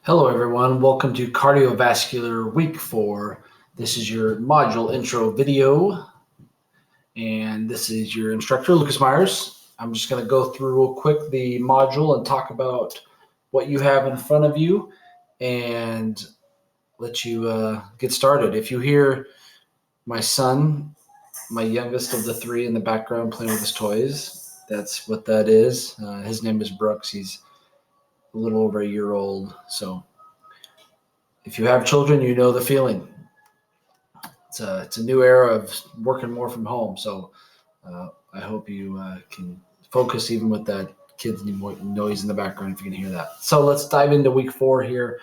Hello, everyone. Welcome to Cardiovascular Week 4. This is your module intro video, and this is your instructor, Lucas Myers. I'm just going to go through real quick the module and talk about what you have in front of you and let you get started. If you hear my son, my youngest of the three, in the background playing with his toys, that's what that is. His name is Brooks. He's a little over a year old, so if you have children, you know the feeling. It's a new era of working more from home. So I hope you can focus even with that kids noise in the background if you can hear that. So let's dive into week 4 here.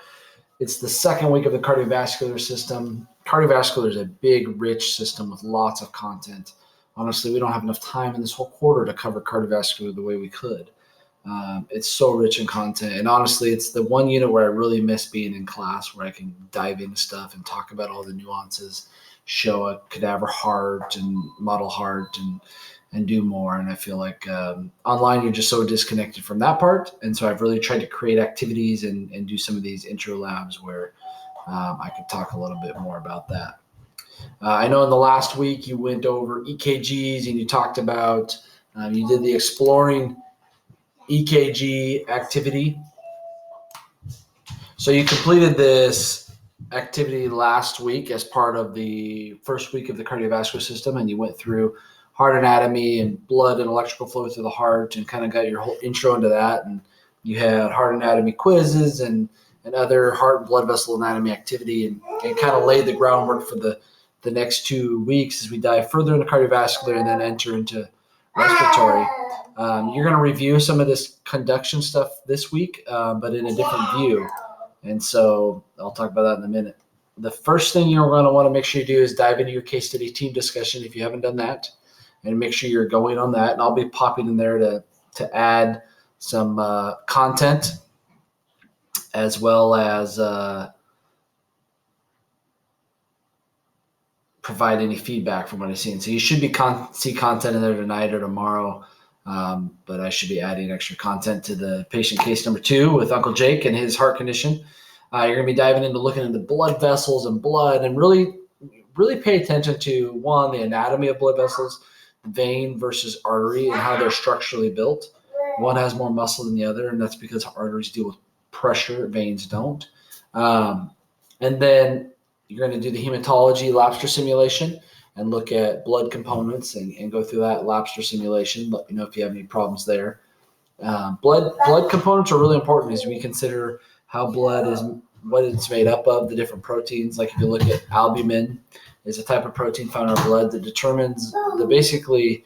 It's the second week of the cardiovascular system. Cardiovascular is a big, rich system with lots of content. Honestly, we don't have enough time in this whole quarter to cover cardiovascular the way we could. It's so rich in content. And honestly, it's the one unit where I really miss being in class, where I can dive into stuff and talk about all the nuances, show a cadaver heart and model heart and do more. And I feel like online, you're just so disconnected from that part. And so I've really tried to create activities and do some of these intro labs where I could talk a little bit more about that. I know in the last week you went over EKGs and you talked about, you did the exploring EKG activity. So you completed this activity last week as part of the first week of the cardiovascular system, and you went through heart anatomy and blood and electrical flow through the heart and kind of got your whole intro into that. And you had heart anatomy quizzes and other heart and blood vessel anatomy activity, and kind of laid the groundwork for the next 2 weeks as we dive further into cardiovascular and then enter into respiratory. You're going to review some of this conduction stuff this week, but in a different view. And so I'll talk about that in a minute. The first thing you're going to want to make sure you do is dive into your case study team discussion if you haven't done that, and make sure you're going on that. And I'll be popping in there to add some content as well as provide any feedback from what I've seen. So you should be see content in there tonight or tomorrow. But I should be adding extra content to the patient case number 2 with Uncle Jake and his heart condition. You're going to be diving into looking into blood vessels and blood, and really pay attention to, one, the anatomy of blood vessels, vein versus artery, and how they're structurally built. One has more muscle than the other, and that's because arteries deal with pressure, veins don't. And then you're going to do the hematology Lapster simulation and look at blood components and go through that Lapster simulation. Let me know if you have any problems there. Blood components are really important as we consider how blood is, what it's made up of, the different proteins. Like if you look at albumin, is a type of protein found in our blood that determines basically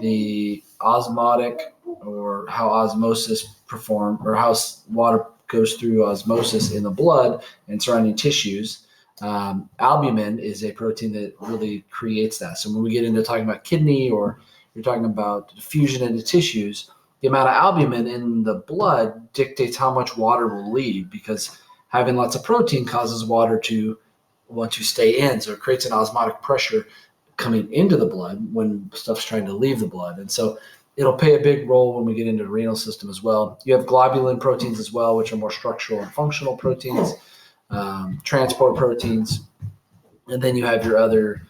the osmotic, or how osmosis perform, or how water goes through osmosis in the blood and surrounding tissues. Albumin is a protein that really creates that. So when we get into talking about kidney, or you're talking about diffusion into tissues, the amount of albumin in the blood dictates how much water will leave, because having lots of protein causes water to want to stay in. So it creates an osmotic pressure coming into the blood when stuff's trying to leave the blood. And so it'll play a big role when we get into the renal system as well. You have globulin proteins as well, which are more structural and functional proteins. Transport proteins, and then you have your other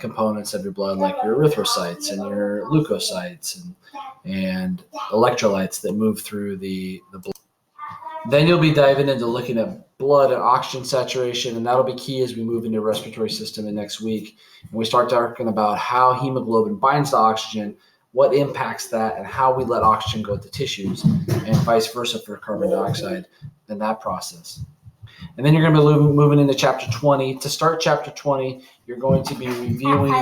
components of your blood, like your erythrocytes and your leukocytes and electrolytes that move through the blood. Then you'll be diving into looking at blood and oxygen saturation, and that'll be key as we move into the respiratory system in next week. And we start talking about how hemoglobin binds to oxygen, what impacts that, and how we let oxygen go to tissues, and vice versa for carbon dioxide in that process. And then you're going to be moving into chapter 20. To start chapter 20, you're going to be reviewing.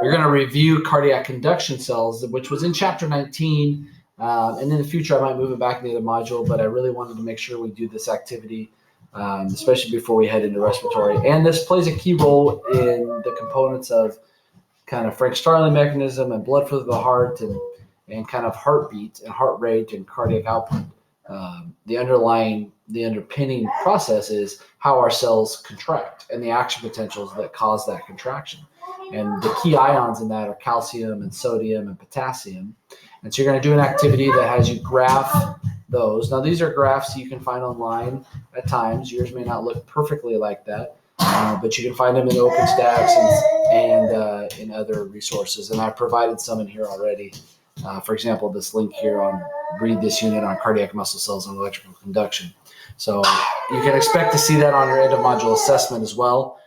You're going to review cardiac conduction cells, which was in chapter 19. And in the future, I might move it back into the module, but I really wanted to make sure we do this activity, especially before we head into respiratory. And this plays a key role in the components of kind of Frank-Starling mechanism and blood flow to the heart, and kind of heartbeat and heart rate and cardiac output. The underpinning process is how our cells contract and the action potentials that cause that contraction. And the key ions in that are calcium and sodium and potassium. And so you're going to do an activity that has you graph those. Now, these are graphs you can find online at times. Yours may not look perfectly like that, but you can find them in OpenStax and in other resources. And I've provided some in here already. For example, this link here on read this unit on cardiac muscle cells and electrical conduction. So you can expect to see that on your end of module assessment as well.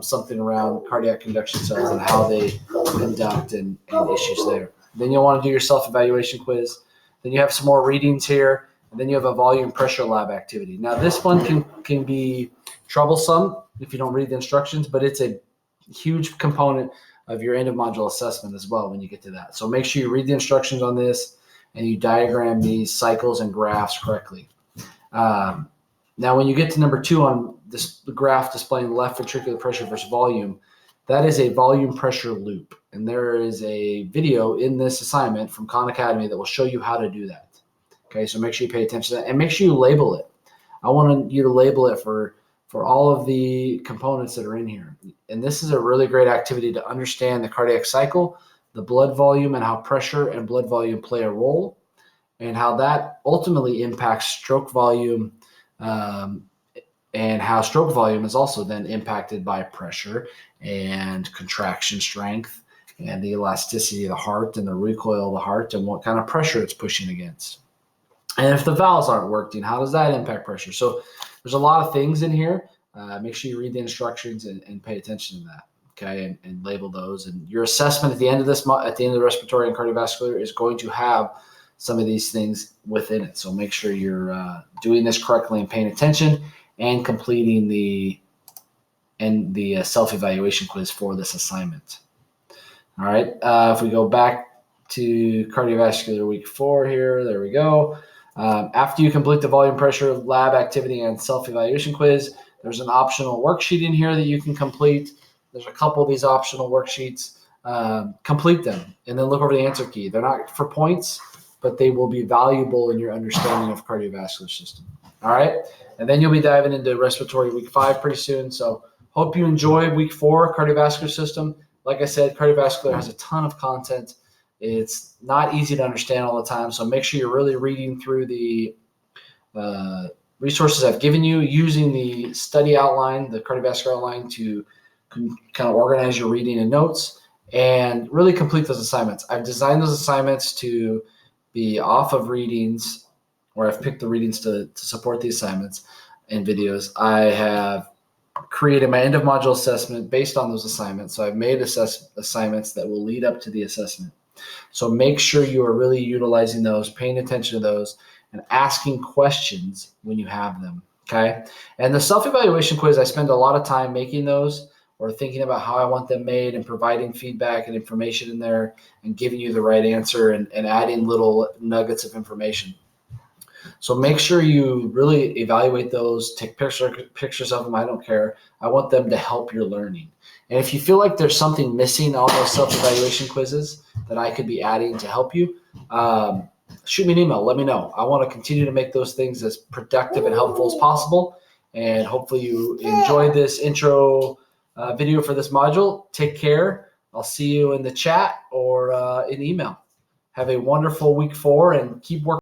Something around cardiac conduction cells and how they conduct and issues there. Then you'll want to do your self-evaluation quiz. Then you have some more readings here, and then you have a volume pressure lab activity. Now this one can be troublesome if you don't read the instructions, but it's a huge component of your end of module assessment as well when you get to that. So make sure you read the instructions on this and you diagram these cycles and graphs correctly. Now, when you get to number 2 on this graph displaying left ventricular pressure versus volume, that is a volume pressure loop. And there is a video in this assignment from Khan Academy that will show you how to do that. Okay, so make sure you pay attention to that and make sure you label it. I want you to label it for all of the components that are in here. And this is a really great activity to understand the cardiac cycle, the blood volume, and how pressure and blood volume play a role, and how that ultimately impacts stroke volume, and how stroke volume is also then impacted by pressure and contraction strength and the elasticity of the heart and the recoil of the heart and what kind of pressure it's pushing against. And if the valves aren't working, how does that impact pressure? So there's a lot of things in here. Make sure you read the instructions and pay attention to that, okay, and label those. And your assessment at the end of the respiratory and cardiovascular is going to have some of these things within it. So make sure you're doing this correctly and paying attention and completing the self-evaluation quiz for this assignment. All right, if we go back to cardiovascular week 4 here, there we go. After you complete the volume pressure lab activity and self-evaluation quiz, there's an optional worksheet in here that you can complete. There's a couple of these optional worksheets. Complete them and then look over the answer key. They're not for points, but they will be valuable in your understanding of cardiovascular system. All right, and then you'll be diving into respiratory week 5 pretty soon. So hope you enjoy week 4 cardiovascular system. Like I said, cardiovascular has a ton of content. It's not easy to understand all the time, so make sure you're really reading through the resources I've given you, using the study outline, the cardiovascular outline, to kind of organize your reading and notes and really complete those assignments. I've designed those assignments to be off of readings, or I've picked the readings to support the assignments and videos. I have created my end of module assessment based on those assignments. So I've made assignments that will lead up to the assessment. So make sure you are really utilizing those, paying attention to those, and asking questions when you have them, okay? And the self-evaluation quiz, I spend a lot of time making those or thinking about how I want them made and providing feedback and information in there and giving you the right answer and adding little nuggets of information. So make sure you really evaluate those, take pictures of them. I don't care. I want them to help your learning. And if you feel like there's something missing on those self-evaluation quizzes that I could be adding to help you, shoot me an email. Let me know. I want to continue to make those things as productive and helpful as possible. And hopefully you enjoyed this intro video for this module. Take care. I'll see you in the chat or in email. Have a wonderful week 4 and keep working.